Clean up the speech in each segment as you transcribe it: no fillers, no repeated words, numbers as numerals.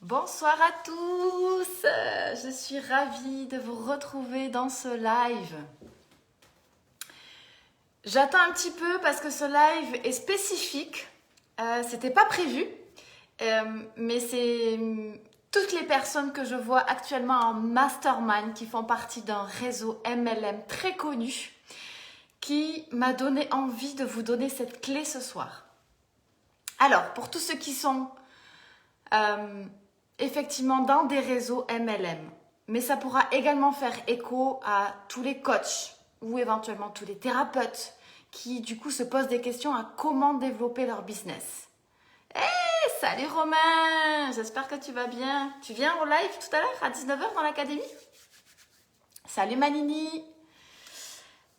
Bonsoir à tous, je suis ravie de vous retrouver dans ce live. J'attends un petit peu parce que ce live est spécifique, c'était pas prévu, mais c'est toutes les personnes que je vois actuellement en mastermind qui font partie d'un réseau MLM très connu qui m'a donné envie de vous donner cette clé ce soir. Alors, pour tous ceux qui sont effectivement dans des réseaux MLM, mais ça pourra également faire écho à tous les coachs ou éventuellement tous les thérapeutes qui du coup se posent des questions à comment développer leur business. Hey, salut Romain, j'espère que tu vas bien. Tu viens au live tout à l'heure à 19h dans l'académie? Salut Manini.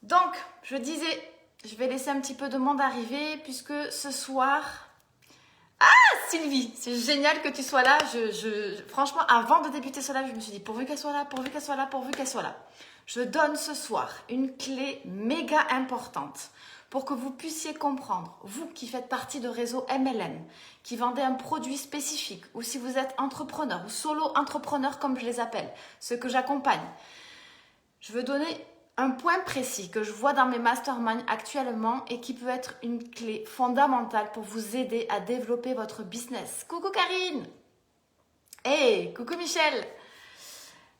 Donc, je disais, je vais laisser un petit peu de monde arriver puisque ce soir... Sylvie, c'est génial que tu sois là. Franchement, avant de débuter ce live, je me suis dit pourvu qu'elle soit là, pourvu qu'elle soit là, pourvu qu'elle soit là. Je donne ce soir une clé méga importante pour que vous puissiez comprendre, vous qui faites partie de réseaux MLM, qui vendez un produit spécifique, ou si vous êtes entrepreneur ou solo entrepreneur comme je les appelle, ceux que j'accompagne. Je veux donner un point précis que je vois dans mes masterminds actuellement et qui peut être une clé fondamentale pour vous aider à développer votre business. Coucou Karine! Hey, coucou Michel!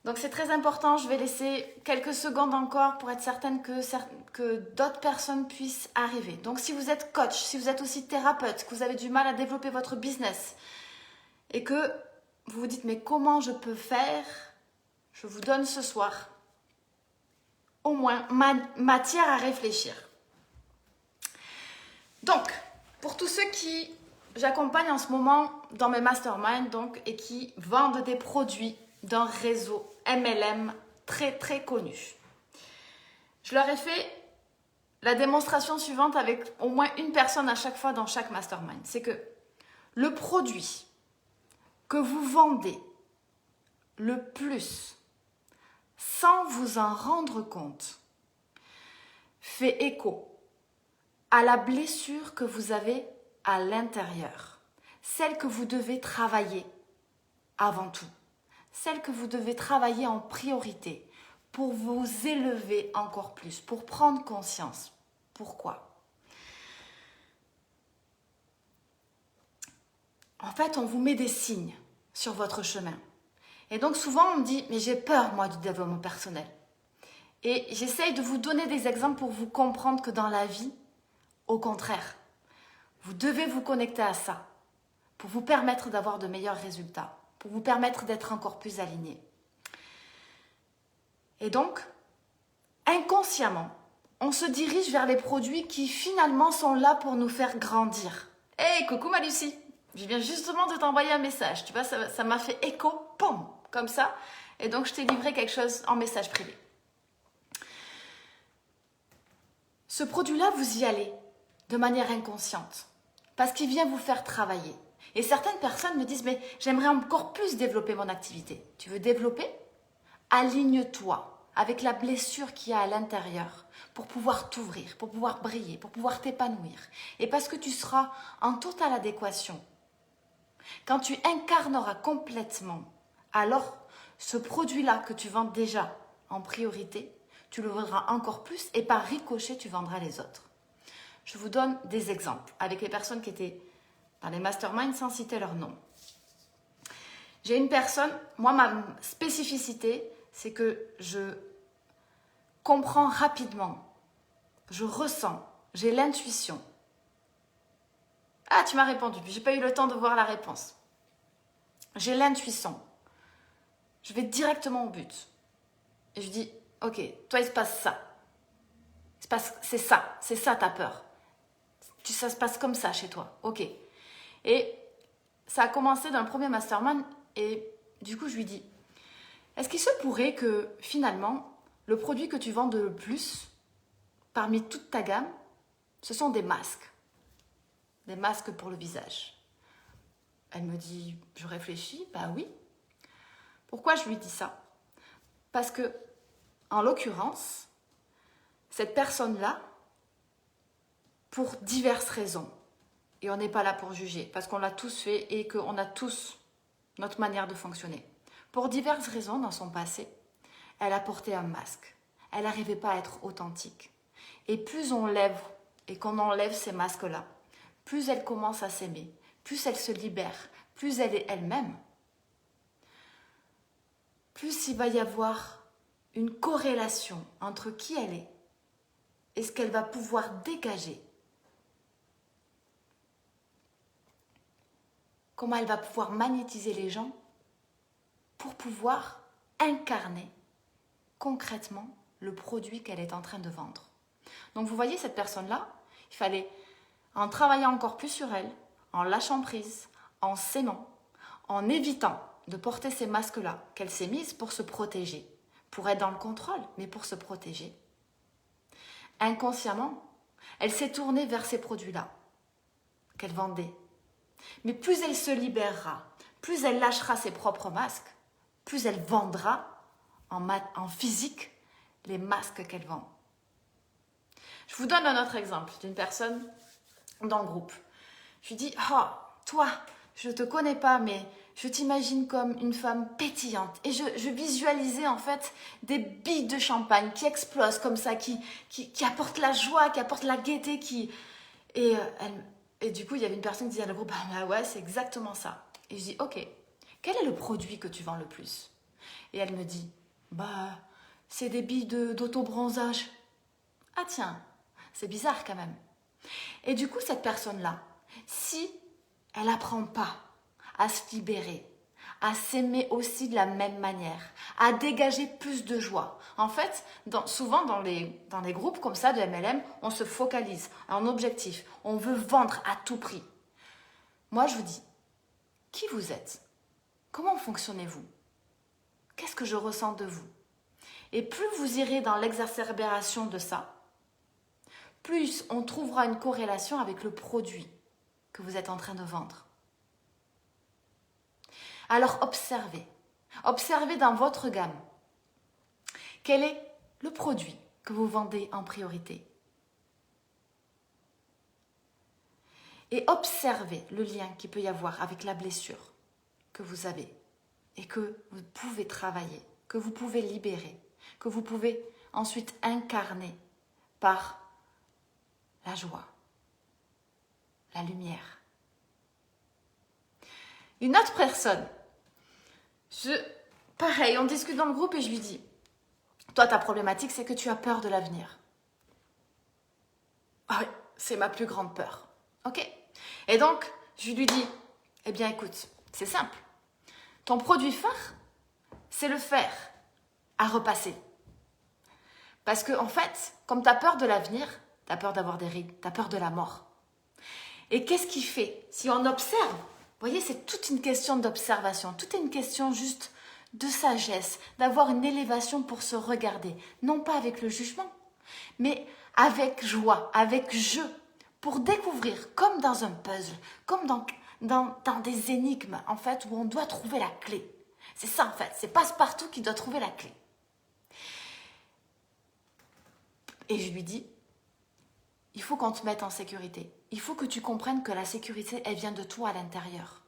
Donc c'est très important, je vais laisser quelques secondes encore pour être certaine que d'autres personnes puissent arriver. Donc si vous êtes coach, si vous êtes aussi thérapeute, que vous avez du mal à développer votre business et que vous vous dites mais comment je peux faire, je vous donne ce soir au moins matière à réfléchir. Donc, pour tous ceux qui j'accompagne en ce moment dans mes masterminds donc, et qui vendent des produits d'un réseau MLM très très connu, je leur ai fait la démonstration suivante avec au moins une personne à chaque fois dans chaque mastermind. C'est que le produit que vous vendez le plus sans vous en rendre compte fait écho à la blessure que vous avez à l'intérieur, celle que vous devez travailler avant tout, celle que vous devez travailler en priorité pour vous élever encore plus, pour prendre conscience. Pourquoi? En fait, on vous met des signes sur votre chemin. Et donc souvent on me dit, mais j'ai peur moi du développement personnel. Et j'essaye de vous donner des exemples pour vous comprendre que dans la vie, au contraire, vous devez vous connecter à ça pour vous permettre d'avoir de meilleurs résultats, pour vous permettre d'être encore plus aligné. Et donc, inconsciemment, on se dirige vers les produits qui finalement sont là pour nous faire grandir. Hey, coucou ma Lucie, je viens justement de t'envoyer un message. Tu vois, ça m'a fait écho, pom, comme ça. Et donc, je t'ai livré quelque chose en message privé. Ce produit-là, vous y allez de manière inconsciente parce qu'il vient vous faire travailler. Et certaines personnes me disent, mais j'aimerais encore plus développer mon activité. Tu veux développer? Aligne-toi avec la blessure qu'il y a à l'intérieur pour pouvoir t'ouvrir, pour pouvoir briller, pour pouvoir t'épanouir. Et parce que tu seras en totale adéquation. Quand tu incarneras complètement, alors ce produit-là que tu vends déjà en priorité, tu le vendras encore plus et par ricochet, tu vendras les autres. Je vous donne des exemples avec les personnes qui étaient dans les masterminds sans citer leur nom. J'ai une personne, moi ma spécificité, c'est que je comprends rapidement, je ressens, j'ai l'intuition. Ah, tu m'as répondu, j'ai pas eu le temps de voir la réponse. J'ai l'intuition. Je vais directement au but. Et je dis, ok, toi il se passe ça. C'est ça ta peur. Ça se passe comme ça chez toi, ok. Et ça a commencé dans le premier mastermind et du coup je lui dis, est-ce qu'il se pourrait que finalement le produit que tu vends le plus parmi toute ta gamme, ce sont des masques pour le visage? Elle me dit, je réfléchis, bah oui. Pourquoi je lui dis ça? Parce que, en l'occurrence, cette personne-là, pour diverses raisons, et on n'est pas là pour juger, parce qu'on l'a tous fait et qu'on a tous notre manière de fonctionner. Pour diverses raisons dans son passé, elle a porté un masque. Elle n'arrivait pas à être authentique. Et plus on lève et qu'on enlève ces masques-là, plus elle commence à s'aimer, plus elle se libère, plus elle est elle-même, plus il va y avoir une corrélation entre qui elle est et ce qu'elle va pouvoir dégager. Comment elle va pouvoir magnétiser les gens pour pouvoir incarner concrètement le produit qu'elle est en train de vendre. Donc vous voyez cette personne-là, il fallait, en travaillant encore plus sur elle, en lâchant prise, en s'aimant, en évitant de porter ces masques-là qu'elle s'est mise pour se protéger, pour être dans le contrôle, mais pour se protéger. Inconsciemment, elle s'est tournée vers ces produits-là qu'elle vendait. Mais plus elle se libérera, plus elle lâchera ses propres masques, plus elle vendra en physique les masques qu'elle vend. Je vous donne un autre exemple d'une personne dans le groupe. Je lui dis, oh, toi, je ne te connais pas, mais je t'imagine comme une femme pétillante. Et je visualisais en fait des billes de champagne qui explosent comme ça, qui apportent la joie, qui apportent la gaieté. Et du coup, il y avait une personne qui disait dans le groupe, ah ouais, c'est exactement ça. Et je dis, ok, quel est le produit que tu vends le plus? Et elle me dit, c'est des billes d'auto-bronzage. Ah tiens, c'est bizarre quand même. Et du coup, cette personne-là, si elle n'apprend pas à se libérer, à s'aimer aussi de la même manière, à dégager plus de joie. En fait, souvent dans les groupes comme ça de MLM, on se focalise en objectif. On veut vendre à tout prix. Moi, je vous dis, qui vous êtes? Comment fonctionnez-vous? Qu'est-ce que je ressens de vous? Et plus vous irez dans l'exacerbation de ça, plus on trouvera une corrélation avec le produit que vous êtes en train de vendre. Alors observez. Observez dans votre gamme. Quel est le produit que vous vendez en priorité? Et observez le lien qu'il peut y avoir avec la blessure que vous avez et que vous pouvez travailler, que vous pouvez libérer, que vous pouvez ensuite incarner par la joie, la lumière. Une autre personne, pareil, on discute dans le groupe et je lui dis, toi ta problématique c'est que tu as peur de l'avenir. Ah oui, c'est ma plus grande peur. Ok. Et donc, je lui dis, eh bien écoute, c'est simple. Ton produit phare, c'est le fer à repasser. Parce que en fait, comme tu as peur de l'avenir, tu as peur d'avoir des rides, tu as peur de la mort. Et qu'est-ce qui fait? Si on observe, vous voyez, c'est toute une question d'observation, toute une question juste de sagesse, d'avoir une élévation pour se regarder, non pas avec le jugement, mais avec joie, avec jeu, pour découvrir, comme dans un puzzle, comme dans des énigmes, en fait, où on doit trouver la clé. C'est ça, en fait, c'est Passepartout qui doit trouver la clé. Et je lui dis, il faut qu'on te mette en sécurité. Il faut que tu comprennes que la sécurité, elle vient de toi à l'intérieur.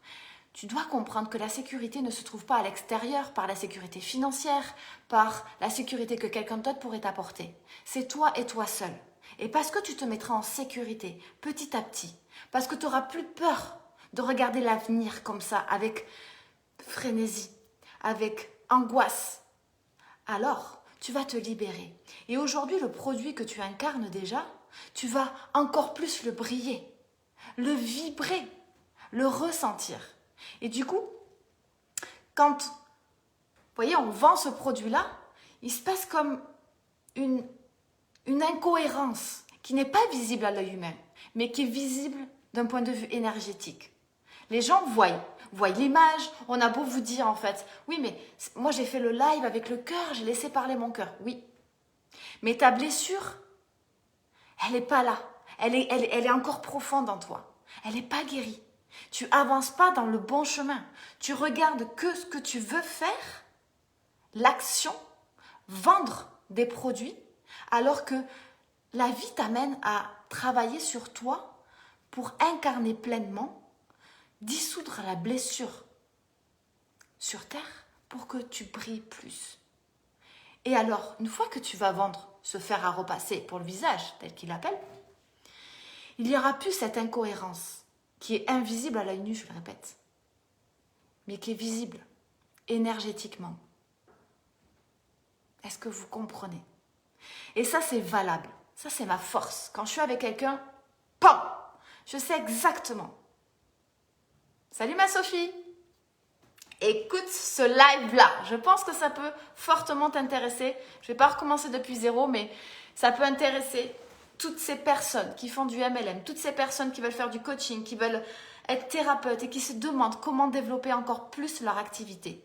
Tu dois comprendre que la sécurité ne se trouve pas à l'extérieur, par la sécurité financière, par la sécurité que quelqu'un d'autre pourrait t'apporter. C'est toi et toi seul. Et parce que tu te mettras en sécurité, petit à petit, parce que tu n'auras plus peur de regarder l'avenir comme ça, avec frénésie, avec angoisse, alors tu vas te libérer. Et aujourd'hui, le produit que tu incarnes déjà, tu vas encore plus le briller, le vibrer, le ressentir. Et du coup, quand, vous voyez, on vend ce produit-là, il se passe comme une incohérence qui n'est pas visible à l'œil humain, mais qui est visible d'un point de vue énergétique. Les gens voient l'image, on a beau vous dire en fait, oui mais moi j'ai fait le live avec le cœur, j'ai laissé parler mon cœur, oui. Mais ta blessure, elle n'est pas là, elle est encore profonde en toi, elle n'est pas guérie. Tu avances pas dans le bon chemin, tu regardes que ce que tu veux faire, l'action, vendre des produits, alors que la vie t'amène à travailler sur toi pour incarner pleinement, dissoudre la blessure sur Terre pour que tu brilles plus. Et alors, une fois que tu vas vendre ce fer à repasser pour le visage, tel qu'il l'appelle, il n'y aura plus cette incohérence qui est invisible à l'œil nu, je le répète, mais qui est visible énergétiquement. Est-ce que vous comprenez? Et ça, c'est valable. Ça, c'est ma force. Quand je suis avec quelqu'un, pam, je sais exactement. Salut ma Sophie! Écoute ce live-là. Je pense que ça peut fortement t'intéresser. Je ne vais pas recommencer depuis zéro, mais ça peut intéresser toutes ces personnes qui font du MLM, toutes ces personnes qui veulent faire du coaching, qui veulent être thérapeutes et qui se demandent comment développer encore plus leur activité.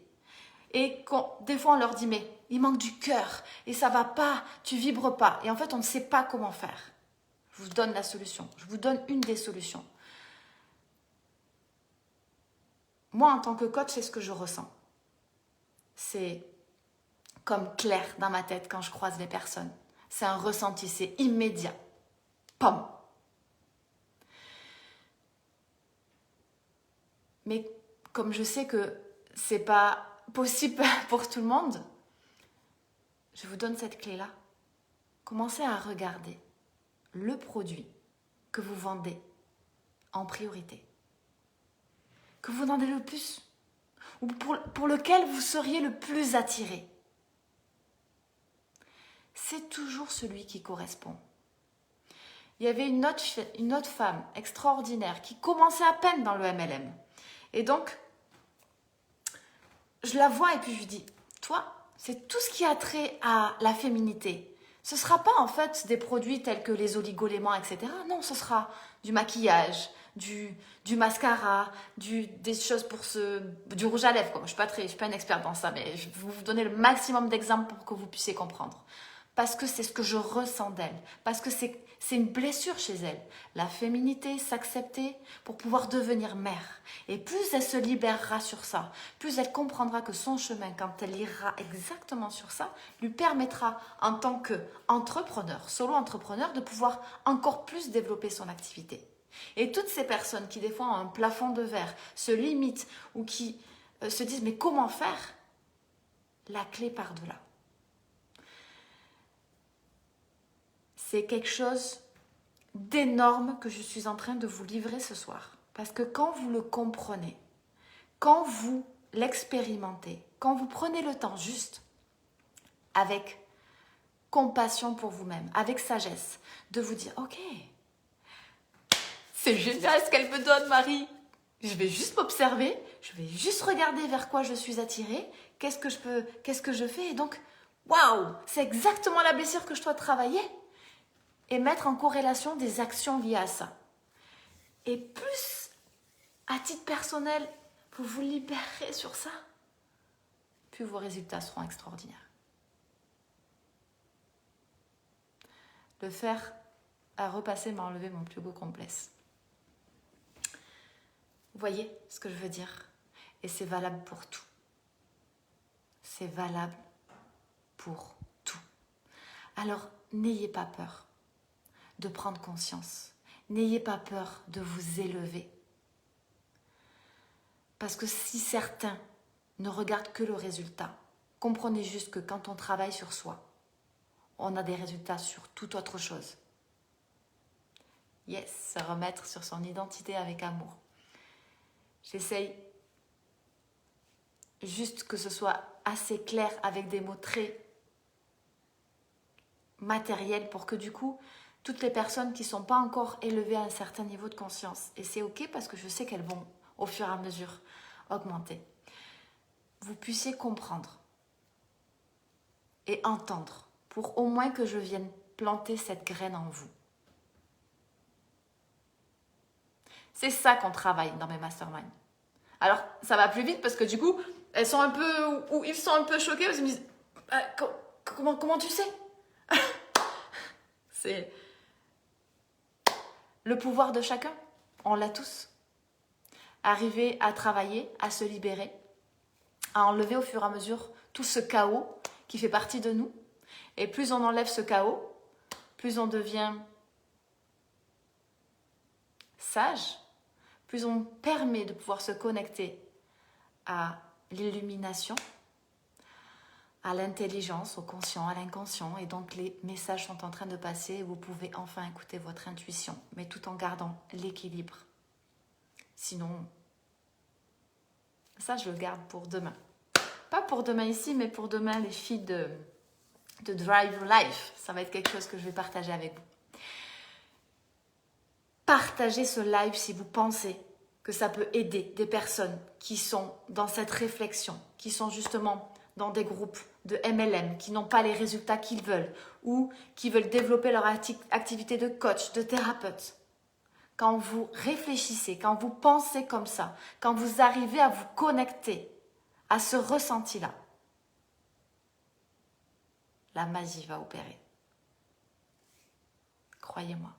Et des fois, on leur dit, mais il manque du cœur et ça va pas, tu vibres pas. Et en fait, on ne sait pas comment faire. Je vous donne la solution. Je vous donne une des solutions. Moi, en tant que coach, c'est ce que je ressens. C'est comme clair dans ma tête quand je croise les personnes. C'est un ressenti, c'est immédiat. Pam! Mais comme je sais que c'est pas possible pour tout le monde, je vous donne cette clé-là. Commencez à regarder le produit que vous vendez en priorité, que vous vendez le plus, ou pour lequel vous seriez le plus attiré. C'est toujours celui qui correspond. Il y avait une autre femme extraordinaire qui commençait à peine dans le MLM. Et donc, je la vois et puis je lui dis, toi, c'est tout ce qui a trait à la féminité. Ce ne sera pas en fait des produits tels que les oligoéléments, etc. Non, ce sera du maquillage, du mascara, des choses du rouge à lèvres. Je ne suis pas une experte dans ça, mais je vais vous donner le maximum d'exemples pour que vous puissiez comprendre. Parce que c'est ce que je ressens d'elle. Parce que c'est une blessure chez elle. La féminité, s'accepter pour pouvoir devenir mère. Et plus elle se libérera sur ça, plus elle comprendra que son chemin, quand elle ira exactement sur ça, lui permettra en tant qu'entrepreneur, solo-entrepreneur, de pouvoir encore plus développer son activité. Et toutes ces personnes qui des fois ont un plafond de verre, se limitent ou qui se disent mais comment faire? La clé part de là. C'est quelque chose d'énorme que je suis en train de vous livrer ce soir. Parce que quand vous le comprenez, quand vous l'expérimentez, quand vous prenez le temps juste, avec compassion pour vous-même, avec sagesse, de vous dire, ok, c'est génial ce qu'elle me donne, Marie. Je vais juste m'observer, je vais juste regarder vers quoi je suis attirée, qu'est-ce que je fais, et donc, waouh, c'est exactement la blessure que je dois travailler. Et mettre en corrélation des actions liées à ça. Et plus, à titre personnel, vous vous libérez sur ça, plus vos résultats seront extraordinaires. Le fer à repasser m'a enlevé mon plus beau complexe. Vous voyez ce que je veux dire? Et c'est valable pour tout. C'est valable pour tout. Alors, n'ayez pas peur de prendre conscience. N'ayez pas peur de vous élever. Parce que si certains ne regardent que le résultat, comprenez juste que quand on travaille sur soi, on a des résultats sur toute autre chose. Yes, se remettre sur son identité avec amour. J'essaye juste que ce soit assez clair avec des mots très matériels pour que du coup, toutes les personnes qui ne sont pas encore élevées à un certain niveau de conscience, et c'est ok parce que je sais qu'elles vont au fur et à mesure augmenter, vous puissiez comprendre et entendre pour au moins que je vienne planter cette graine en vous. C'est ça qu'on travaille dans mes masterminds. Alors, ça va plus vite parce que du coup, elles sont un peu, ou ils sont un peu choqués, parce qu'ils me disent comment tu sais? C'est le pouvoir de chacun, on l'a tous. Arriver à travailler, à se libérer, à enlever au fur et à mesure tout ce chaos qui fait partie de nous. Et plus on enlève ce chaos, plus on devient sage, plus on permet de pouvoir se connecter à l'illumination, à l'intelligence, au conscient, à l'inconscient. Et donc les messages sont en train de passer et vous pouvez enfin écouter votre intuition, mais tout en gardant l'équilibre. Sinon, ça je le garde pour demain. Pas pour demain ici, mais pour demain les filles de Drive Your Life. Ça va être quelque chose que je vais partager avec vous. Partagez ce live si vous pensez que ça peut aider des personnes qui sont dans cette réflexion, qui sont justement dans des groupes de MLM, qui n'ont pas les résultats qu'ils veulent ou qui veulent développer leur activité de coach, de thérapeute. Quand vous réfléchissez, quand vous pensez comme ça, quand vous arrivez à vous connecter à ce ressenti-là, la magie va opérer. Croyez-moi.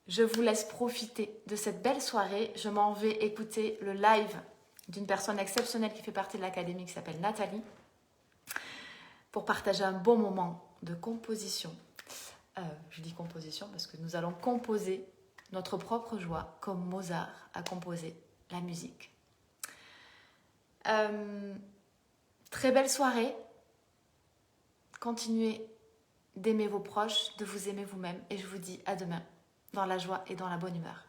Je vous laisse profiter de cette belle soirée. Je m'en vais écouter le live d'une personne exceptionnelle qui fait partie de l'académie qui s'appelle Nathalie pour partager un bon moment de composition. Je dis composition parce que nous allons composer notre propre joie comme Mozart a composé la musique. Très belle soirée. Continuez d'aimer vos proches, de vous aimer vous-même et je vous dis à demain dans la joie et dans la bonne humeur.